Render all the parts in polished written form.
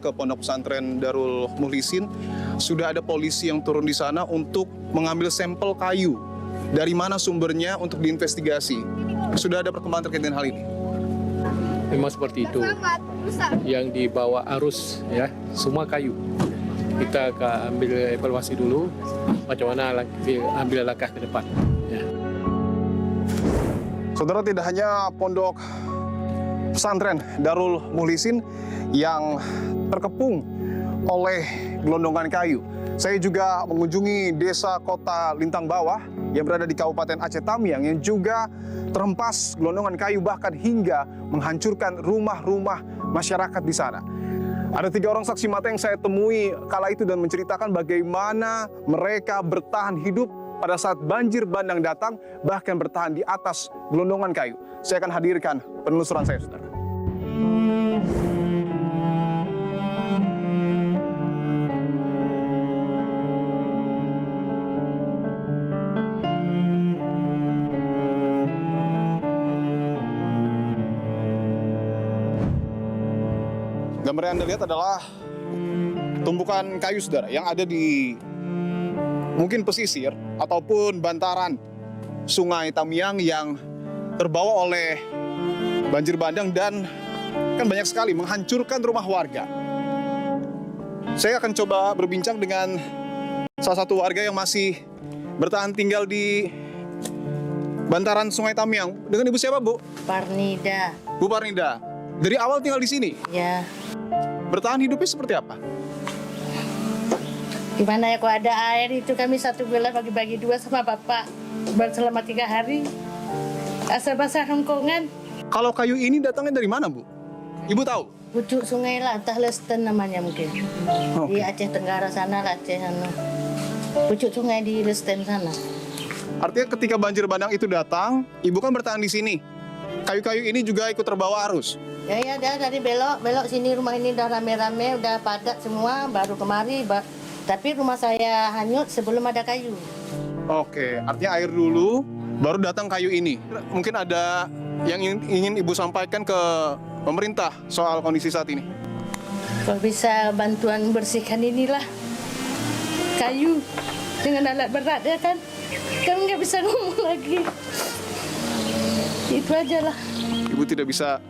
ke Pondok Pesantren Darul Mukhlisin, sudah ada polisi yang turun di sana untuk mengambil sampel kayu. Dari mana sumbernya untuk diinvestigasi? Sudah ada perkembangan terkait dengan hal ini? Memang seperti itu. Yang dibawa arus ya, semua kayu. Kita akan ambil evaluasi dulu macam mana ambil langkah ke depan. Ya. Saudara, tidak hanya Pondok Pesantren Darul Mukhlisin yang terkepung oleh gelondongan kayu. Saya juga mengunjungi desa Kota Lintang Bawah yang berada di Kabupaten Aceh Tamiang yang juga terhempas gelondongan kayu bahkan hingga menghancurkan rumah-rumah masyarakat di sana. Ada 3 orang saksi mata yang saya temui kala itu dan menceritakan bagaimana mereka bertahan hidup pada saat banjir bandang datang, bahkan bertahan di atas gelondongan kayu. Saya akan hadirkan penelusuran saya, saudara. Gambar yang Anda lihat adalah tumpukan kayu, saudara, yang ada di mungkin pesisir ataupun bantaran Sungai Tamiang yang terbawa oleh banjir bandang dan kan banyak sekali menghancurkan rumah warga. Saya akan coba berbincang dengan salah satu warga yang masih bertahan tinggal di bantaran Sungai Tamiang. Dengan Ibu siapa, Bu? Parnida. Bu Parnida. Dari awal tinggal di sini? Ya. Bertahan hidupnya seperti apa? Gimana ya, kalau ada air itu kami 1 bulan bagi-bagi 2 sama bapak. Selama 3 hari. Asal basah hongkongan. Kalau kayu ini datangnya dari mana, Bu? Ibu tahu? Pucuk sungai lah, entah Lesten namanya mungkin. Di Aceh Tenggara sana lah, Aceh sana. Pucuk sungai di Lesten sana. Artinya ketika banjir bandang itu datang, Ibu kan bertahan di sini. Kayu-kayu ini juga ikut terbawa arus. Ya, dari belok sini rumah ini udah rame-rame, udah padat semua, baru kemari. Tapi rumah saya hanyut sebelum ada kayu. Oke, artinya air dulu, baru datang kayu ini. Mungkin ada yang ingin Ibu sampaikan ke pemerintah soal kondisi saat ini? Kalau bisa bantuan bersihkan inilah kayu dengan alat berat ya kan. Kami nggak bisa ngomong lagi. Itu aja lah. Ibu tidak bisa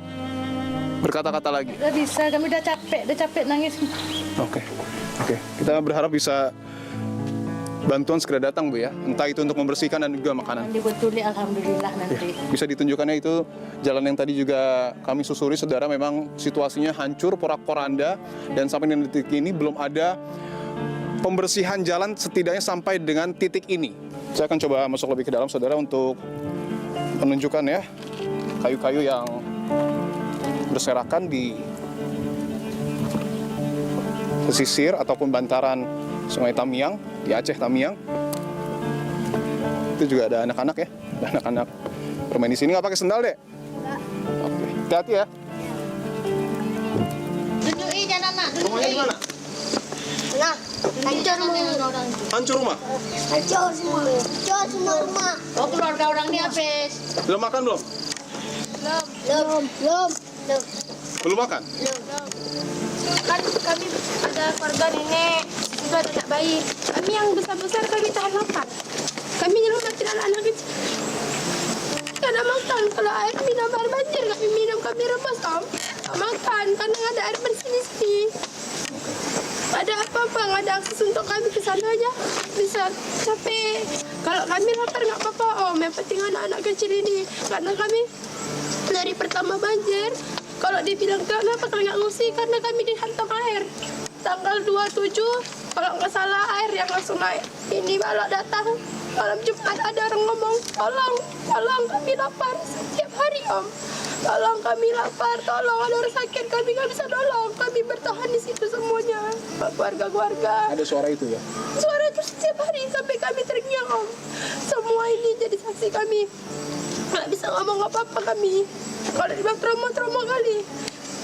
berkata-kata lagi? Nggak bisa, kami udah capek nangis. Oke. Kita berharap bisa bantuan segera datang, Bu ya. Entah itu untuk membersihkan dan juga makanan. Dibetuli alhamdulillah nanti. Ya, bisa ditunjukkannya itu jalan yang tadi juga kami susuri, saudara. Memang situasinya hancur, porak-poranda, dan sampai dengan detik ini belum ada pembersihan jalan setidaknya sampai dengan titik ini. Saya akan coba masuk lebih ke dalam, saudara, untuk menunjukkan ya kayu-kayu yang berserakan di pesisir ataupun bantaran Sungai Tamiang di Aceh Tamiang. Itu juga ada anak-anak ya, ada anak-anak bermain di sini. Nggak pakai sendal, Dek? Oke, hati-hati ya. Tunjukin jalan anak. Rumahnya di mana? Nah, hancur rumah. Hancur rumah? Hancur semua rumah. Oh, keluarga orang ini habis. Belum makan belum? Belum. Belum makan? Kan kami ada keluarga nenek, juga ada anak bayi. Kami yang besar-besar kami tahan lapar. Kami nyelamatin anak-anak kecil. Gak ada makan. Kalau air minum air banjir kami minum, kami rebus om. Gak makan karena gak ada air bersih di sini. Ada apa-apa, nggak ada akses untuk kami ke sana aja. Bisa capek. Kalau kami lapar nggak apa-apa om. Yang penting anak-anak kecil ini. Karena kami dari pertama banjir, kalau dibilang kenapa kalau nggak ngungsi, karena kami dihantam air. Tanggal 27, kalau nggak salah air yang langsung naik. Ini balok datang, malam Jumat ada orang ngomong, tolong kami lapar setiap hari om. Tolong kami lapar, tolong ada orang sakit, kami nggak bisa tolong. Kami bertahan di situ semuanya, keluarga-keluarga. Ada suara itu ya? Suara itu setiap hari sampai kami terngiang om. Semua ini jadi saksi kami. Nggak bisa ngomong apa-apa kami. Kalau dibilang trauma kali.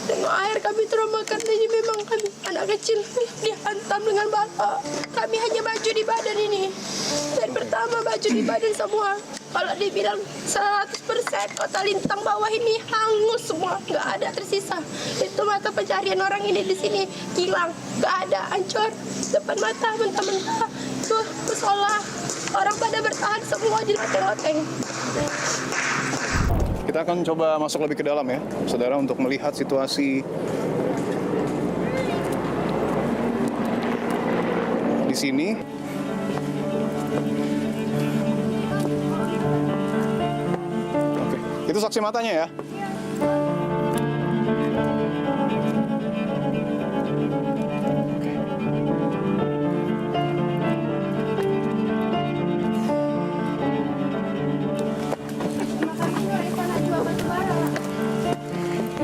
Tengok air kami trauma karena ini memang kami anak kecil dihantam dengan bata. Kami hanya baju di badan ini. Dari pertama baju di badan semua. Kalau dibilang 100% kota Lintang bawah ini hangus semua, nggak ada tersisa. Itu mata pencarian orang ini di sini hilang, nggak ada, hancur depan mata, mentah-mentah. Tuh musola, orang pada bertahan semua di loteng-loteng. Kita akan coba masuk lebih ke dalam ya, saudara, untuk melihat situasi di sini. Oke, itu saksi matanya ya.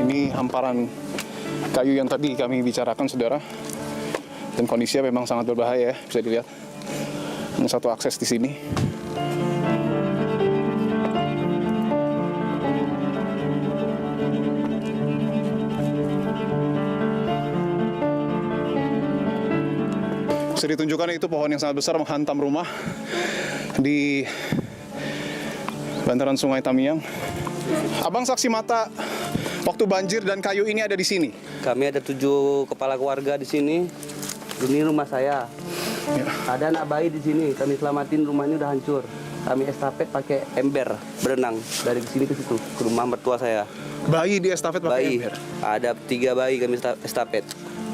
Ini hamparan kayu yang tadi kami bicarakan, saudara. Dan kondisinya memang sangat berbahaya ya, bisa dilihat. Hanya satu akses di sini. Bisa ditunjukkan itu pohon yang sangat besar menghantam rumah di bantaran Sungai Tamiang. Abang saksi mata waktu banjir dan kayu ini ada di sini. Kami ada 7 kepala keluarga di sini. Ini rumah saya. Ya. Ada anak bayi di sini. Kami selamatin, rumahnya udah hancur. Kami estafet pakai ember berenang dari sini ke situ ke rumah mertua saya. Bayi di estafet pakai Bayi. ember. Ada 3 bayi kami estafet.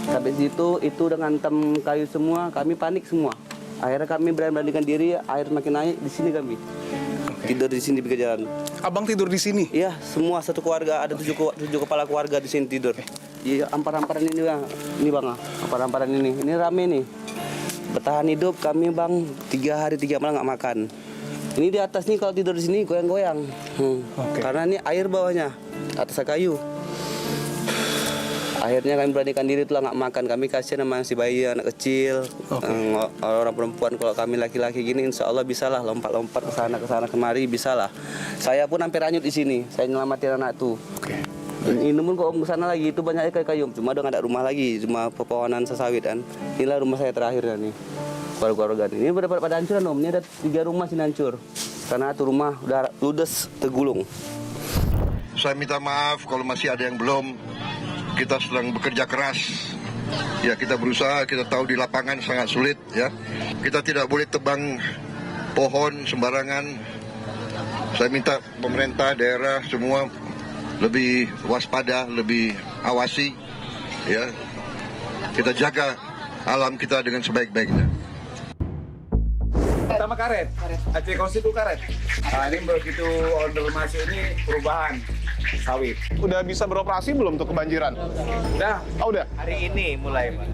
Sampai situ itu udah ngantem kayu semua. Kami panik semua. Akhirnya kami beranikan diri. Air makin naik di sini kami. Tidur di sini di pinggir jalan. Abang tidur di sini. Iya, semua satu keluarga, ada 7 kepala keluarga di sini tidur. Iya, ampar-amparan ini bang, ampar-amparan ini rame nih. Bertahan hidup kami bang, 3 hari 3 malam nggak makan. Ini di atas nih kalau tidur di sini goyang-goyang, karena ini air bawahnya, atas kayu. Akhirnya kami beranikan diri itulah nggak makan. Kami kasihan sama si bayi, anak kecil, orang perempuan. Kalau kami laki-laki gini, insya Allah bisalah lompat-lompat ke sana kemari bisalah. Saya pun hampir hanyut di sini. Saya nyelamatin anak tuh. Ini pun kok ke sana lagi itu banyak kayu. Cuma udah nggak ada rumah lagi, cuma pepohonan sesawit kan. Inilah rumah saya terakhir kan nih. Keluarga ini pada hancuran om. Ini ada 3 rumah sini hancur. Karena tuh rumah udah ludes tergulung. Saya minta maaf kalau masih ada yang belum. Kita sedang bekerja keras. Ya, kita berusaha, kita tahu di lapangan sangat sulit ya. Kita tidak boleh tebang pohon sembarangan. Saya minta pemerintah daerah semua lebih waspada, lebih awasi ya. Kita jaga alam kita dengan sebaik-baiknya. Pertama karet, Aceh Konstitu karet. Nah, ini begitu order masuk ini perubahan sawit. Udah bisa beroperasi belum tuh kebanjiran? Udah, Oh, udah. hari ini mulai Pak.